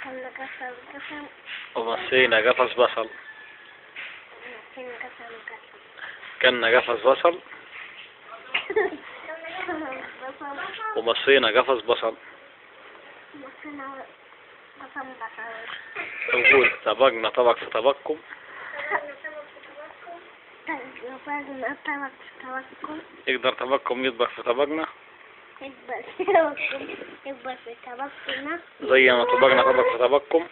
كان قسم قسم. ومصينا قفص بصل. كان قسم قسم. كنا قفص بصل. ومصينا قفص بصل. مصينا قسم بصل. نقول طبقنا طبق في طبقكم. طبقنا طبق في طبقكم. يقدر طبقكم يطبخ في طبقنا. يكبر في طبقكم. يكبر في طبقنا. زي ما طبقنا طبق في طبقكم.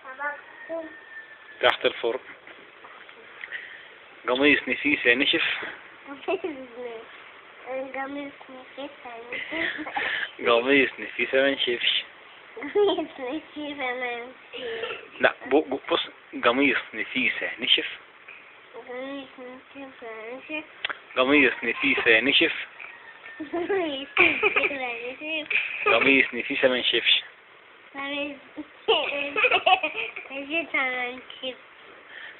طبقكم. تحت الفرن. قميص نفيسة نشف. قميص نفيسة نشف. قميص نفيسة ما نشفش. قميص نفيسة ما نشف. لا بص قميص نفيسة نشف. قميص نفيسة نشف. قميص نفيسة نشف. قميص نفيسة نشف. قميص نفيسة ما نشفش. قميص نفيسة ما نشف.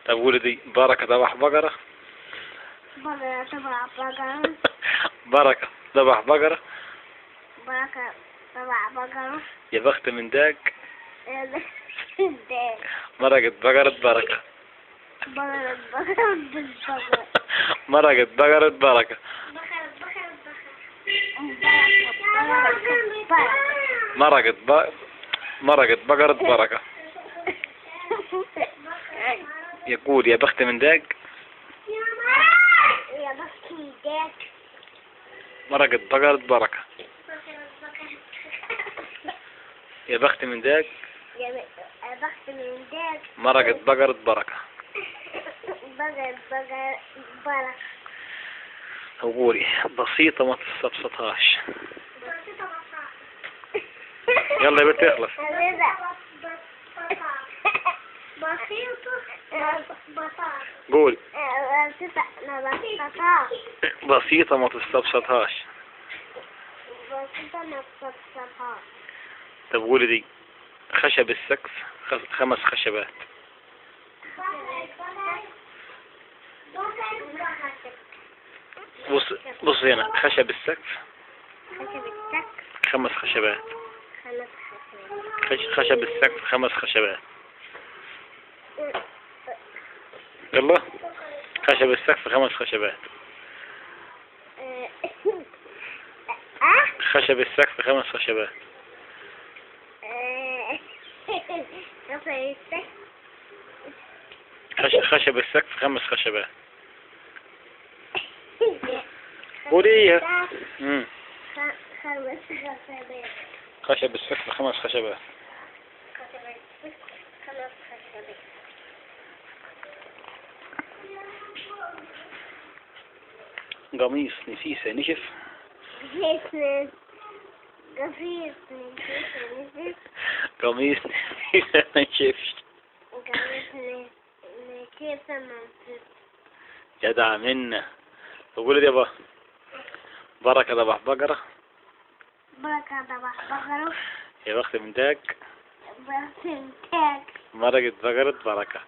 طب قولي دي بركة ذبح بقرة. بقرة تبع بقرة. بركة ذبح بقرة. بركة تبع بقرة. يا بخت من داك. داك. مرقت بقرة بركة. بقرة بقرة بالبقرة. مرقت بقرة بركة. مرقت بقرة بركة. يقول يا بخت من داك. يا بخت من داك. مرقت بقرة بركة. يا بخت من داك. يا بخت من داك. مرقت بقرة بركة. بقرة بركة. قولي بسيطة ما تستبسطهاش. يلا يا بنت اخلص. قول بسيطة ما تستبسطهاش. طب قولي دي خشب السقف 5 خشبات. بص هنا خشب السقف 5 خشبات. خشب السقف 5 خشبات. يلا خشب السقف 5 خشبات. خشب السقف 5 خشبات. خشب السقف 5 خشبات. قوليها. 5 خشبات. خشب السقف 5 خشبات. قميص نفيسة نشف. قميص نفيسة ما نشفش. جدع منا. تقول يا با بركة ذبح بقرة. بركة ذبح بقرة. يا بخت من داك. بخت من داك. مرقت بقرة بركة.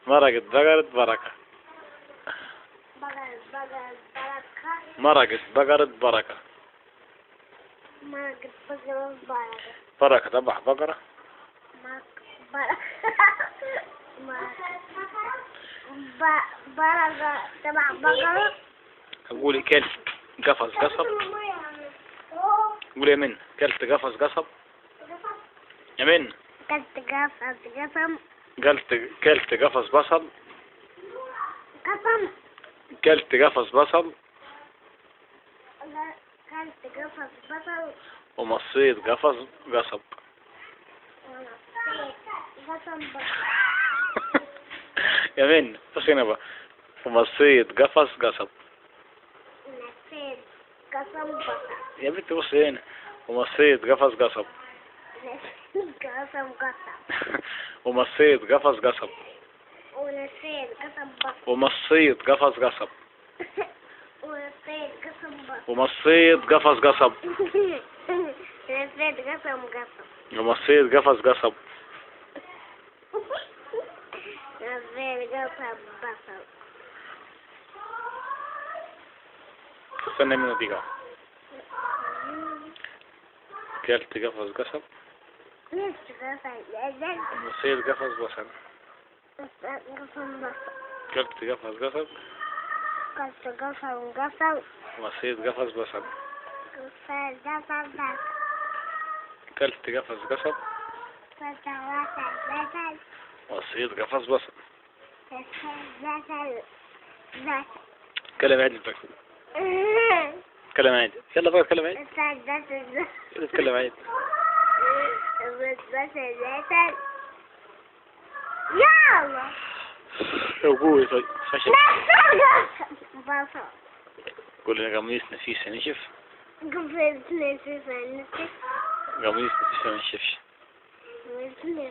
مرقت بقرة بركة. مرقت بقرة بركة. مرقت بقرة بركة. مرقت بقرة بركة. بركة ذبح بقرة. بركة تبع بقرة. قولي كلت قفص قصب. قولي يا من كلت قفص قصب. يا من كلت قفص قسم. كلت قفص بصل. قسم. كلت قفص بصل. كلت قفص بصل. ومصيت قفص قصب. يا من بص هنا بقى. ومصيت قفص قصب. نسيت قسم بصل. يا بنتي بص هنا. ومصيت قفص قصب. قسم قصب. ومصيت قفص قصب. ونسيت قسم بصل. ومصيت قفص قصب. ونسيت قسم بصل. ومصيت قفص قصب. نسيت قسم قصب. ومصيت قفص قصب. نسيت قسم بصل. استنى منه دقيقة. كلت قفص قصب. نفسي قفل لازم نسيت قفص بصل. قفل بصل. كلت قفص قصب. قلت قفل نسيت قفص بصل. قفل بصل. كلت قفص قصب. قلت بصل. نسيت قفص بصل. بصل. كلم عادي بقى. كلم عادي. يلا بقى كلم عادي. اتكلم عادي. يلا وقوي طيب خشب. بصل. قول لنا قميص نفيس نشف. قفل نفسي قميص نفيس ما نشفش. نفسي